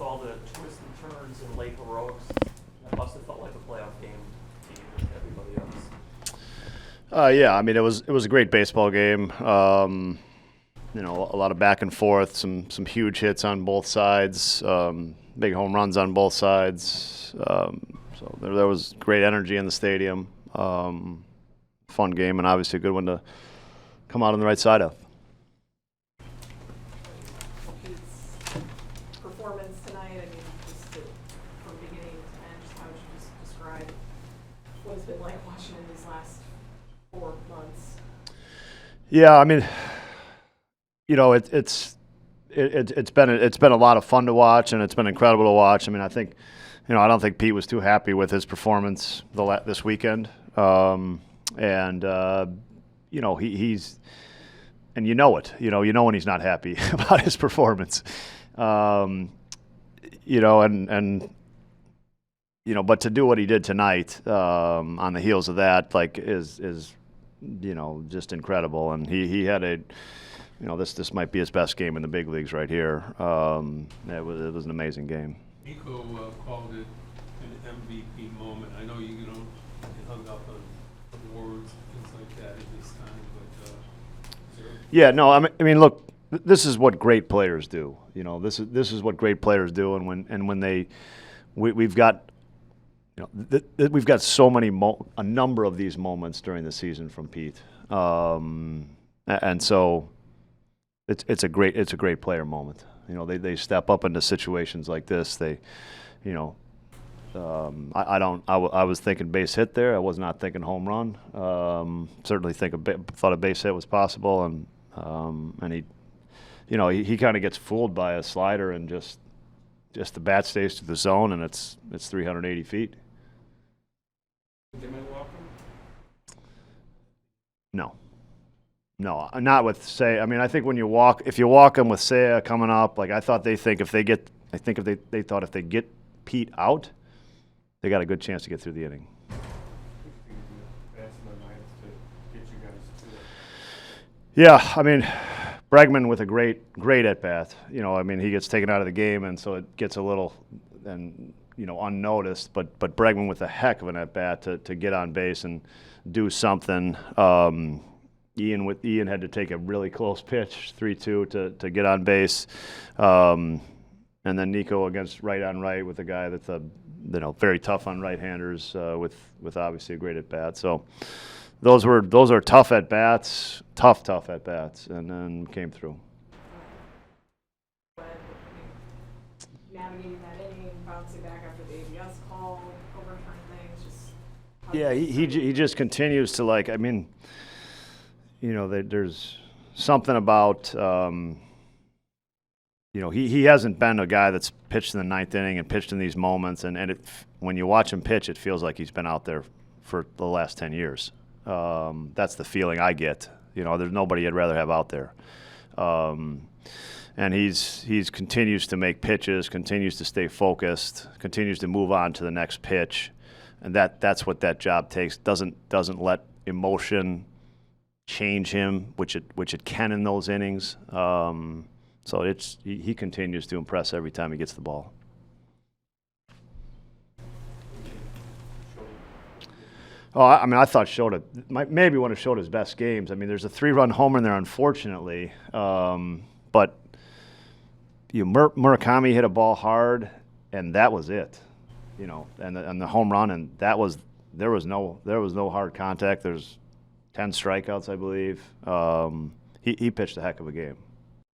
all the twists and turns and late heroics, that must have felt like a playoff game to you and everybody else. Yeah, I mean it was a great baseball game. You know, a lot of back and forth, some huge hits on both sides, big home runs on both sides. So there was great energy in the stadium. Fun game, and obviously a good one to come out on the right side of. Pete's performance tonight, I mean, just from beginning to end, just how would you just describe what it's been like watching in these last 4 months? Yeah, I mean, you know, it's been a lot of fun to watch, and it's been incredible to watch. I mean, I think, you know, I don't think Pete was too happy with his performance this weekend. You know, he's, and you know it, you know when he's not happy about his performance, you know, and you know, but to do what he did tonight, on the heels of that, like is, you know, just incredible. And he had a, you know, this might be his best game in the big leagues right here. It was an amazing game. Nico called it an MVP moment. I know you don't get hung up on awards, things like that at this time, but yeah, no, I mean, look, this is what great players do. You know, this is what great players do, and when we've got, you know, we've got so many a number of these moments during the season from Pete, and so it's a great player moment. You know, they step up into situations like this. They, you know, I was thinking base hit there. I was not thinking home run. Certainly thought a base hit was possible, and he, you know, he kind of gets fooled by a slider, and just the bat stays to the zone, and it's 380 feet. No, not with Seiya. I mean, I think if you walk him with Seiya coming up, like I thought if they get Pete out, they got a good chance to get through the inning. Yeah, I mean, Bregman with a great at bat. You know, I mean, he gets taken out of the game, and so it gets a little, and you know, unnoticed. But Bregman with a heck of an at bat to get on base and do something. Ian had to take a really close pitch, 3-2 to get on base, and then Nico against right on right with a guy that's very tough on right-handers, with obviously a great at bat. So those are tough at bats, tough at bats, and then came through. Navigating that inning, bouncing back after the ABS call, overturning things, Yeah, he just continues to, like, I mean, you know, there's something about, you know, he hasn't been a guy that's pitched in the ninth inning and pitched in these moments, and when you watch him pitch, it feels like he's been out there for the last 10 years. That's the feeling I get. You know, there's nobody I'd rather have out there. And he's continues to make pitches, continues to stay focused, continues to move on to the next pitch, and that's what that job takes. Doesn't let emotion change him, which it can in those innings. So he continues to impress every time he gets the ball. Oh, I mean, I thought Shota maybe one of Shota's best games. I mean, there's a 3-run homer in there, unfortunately, but Murakami hit a ball hard, and that was it. You know, and the home run, and there was no hard contact. There's 10 strikeouts, I believe. He pitched a heck of a game.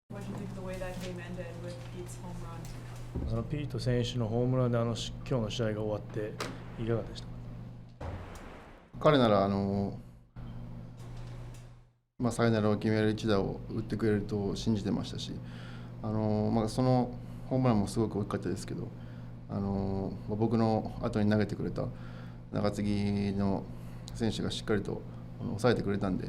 What do you think of the way that game ended with Pete's home run? ピート選手のホームランで今日の試合が終わっていかがでしたか？彼ならサヨナラを決める一打を打ってくれると信じてましたし、そのホームランもすごく大きかったですけど、僕の後に投げてくれた中継ぎの選手がしっかりと抑えてくれたんで、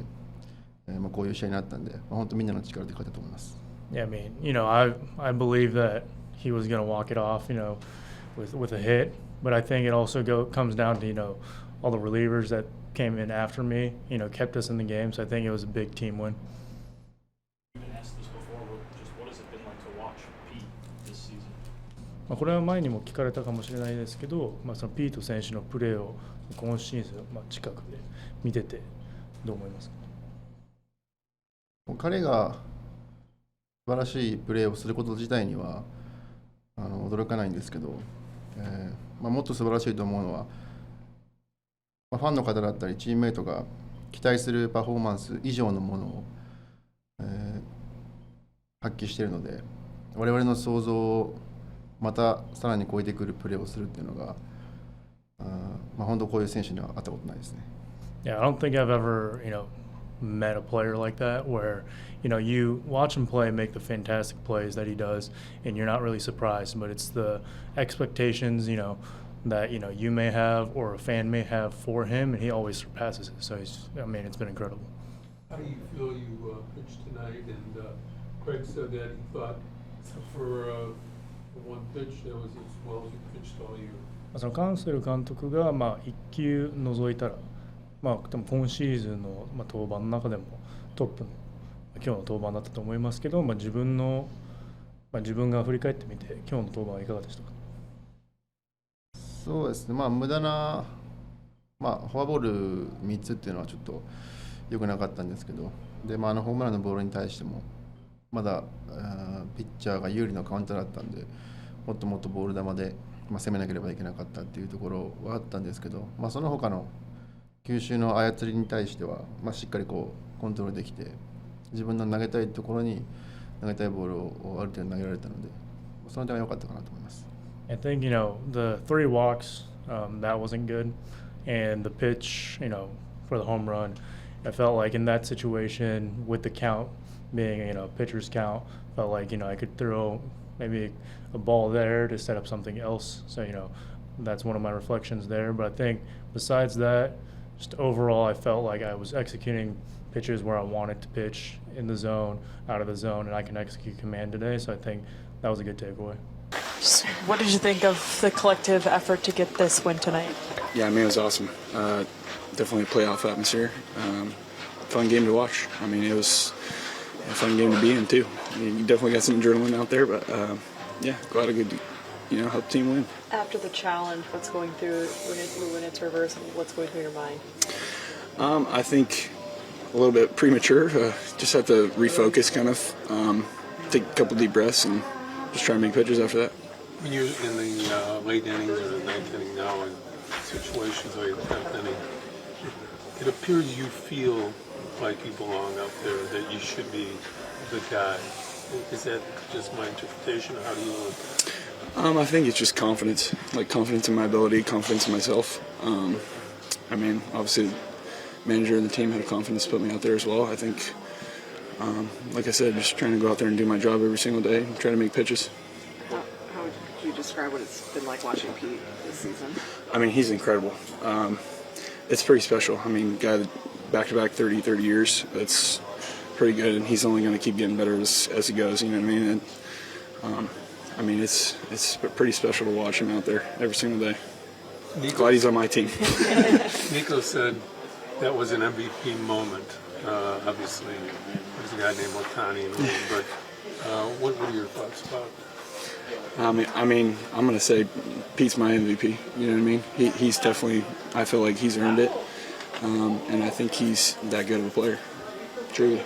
こういう試合になったんで、本当みんなの力で勝ったと思います。Yeah, I mean, you know, I believe that he was going to walk it off, you know, with a hit, but I think it also comes down to, you know, all the relievers that came in after me, you know, kept us in the game. So I think it was a big team win. You've been asked this before, just what has it been like to watch Pete this season? これは前にも聞かれたかもしれないですけど、そのピート選手のプレーを今シーズン、近くで見ててどう思いますか？彼が素晴らしいプレーをすること自体には驚かないんですけど、もっと素晴らしいと思うのは、ファンの方だったりチームメイトが期待するパフォーマンス以上のものを、発揮しているので、我々の想像をまたさらに超えてくるプレーをするっていうのが、本当こういう選手には会ったことないですね。Yeah, I don't think I've ever, met a player like that where, you watch him play, make the fantastic plays that he does, and you're not really surprised, but it's the expectations, that, you may have or a fan may have for him, and he always surpasses it. So it's been incredible. How do you feel you pitched tonight? And Craig said that he thought, except for one pitch, that was as well as you pitched all year. そのカンセル監督が1球除いたら、でも今シーズンの登板の中でもトップの今日の登板だったと思いますけど、自分が振り返ってみて今日の登板はいかがでしたか？そうですね、無駄な、フォアボール3つっていうのはちょっと良くなかったんですけど、で、ホームランのボールに対してもまだピッチャーが有利なカウンターだったんで、もっともっとボール球で攻めなければいけなかったっていうところはあったんですけど、その他の球種の操りに対しては、しっかりコントロールできて、自分の投げたいところに投げたいボールをある程度投げられたので、その点は良かったかなと思います。I think, the 3 walks, that wasn't good. And the pitch, for the home run, I felt like in that situation with the count being, pitcher's count, felt like, I could throw maybe a ball there to set up something else. So, that's one of my reflections there. But I think besides that, just overall, I felt like I was executing pitches where I wanted to pitch in the zone, out of the zone, and I can execute command today. So I think that was a good takeaway. What did you think of the collective effort to get this win tonight? Yeah, it was awesome. Definitely a playoff atmosphere. Fun game to watch. It was a fun game to be in too. You definitely got some adrenaline out there, but glad I could, help the team win. After the challenge, what's going through when it's reversed? What's going through your mind? I think a little bit premature. Just have to refocus, kind of take a couple deep breaths, and just try to make pitches after that. When you're in the late innings or the ninth inning now, in situations like the 10th inning, it appears you feel like you belong out there, that you should be the guy. Is that just my interpretation, or how do you look at it? I think it's just confidence, confidence in my ability, confidence in myself. Obviously, the manager and the team have confidence to put me out there as well. I think, like I said, just trying to go out there and do my job every single day and try to make pitches. How would you describe what it's been like watching Pete this season? He's incredible. It's pretty special. Guy that back-to-back 30 years, that's pretty good, and he's only going to keep getting better as he goes, you know what I mean? And, it's pretty special to watch him out there every single day. Glad he's on my team. Nico said that was an MVP moment. Obviously, there's a guy named Otani in the room, but what are your thoughts about it? I'm going to say Pete's my MVP, you know what I mean? He's definitely, I feel like he's earned it, and I think he's that good of a player, truly.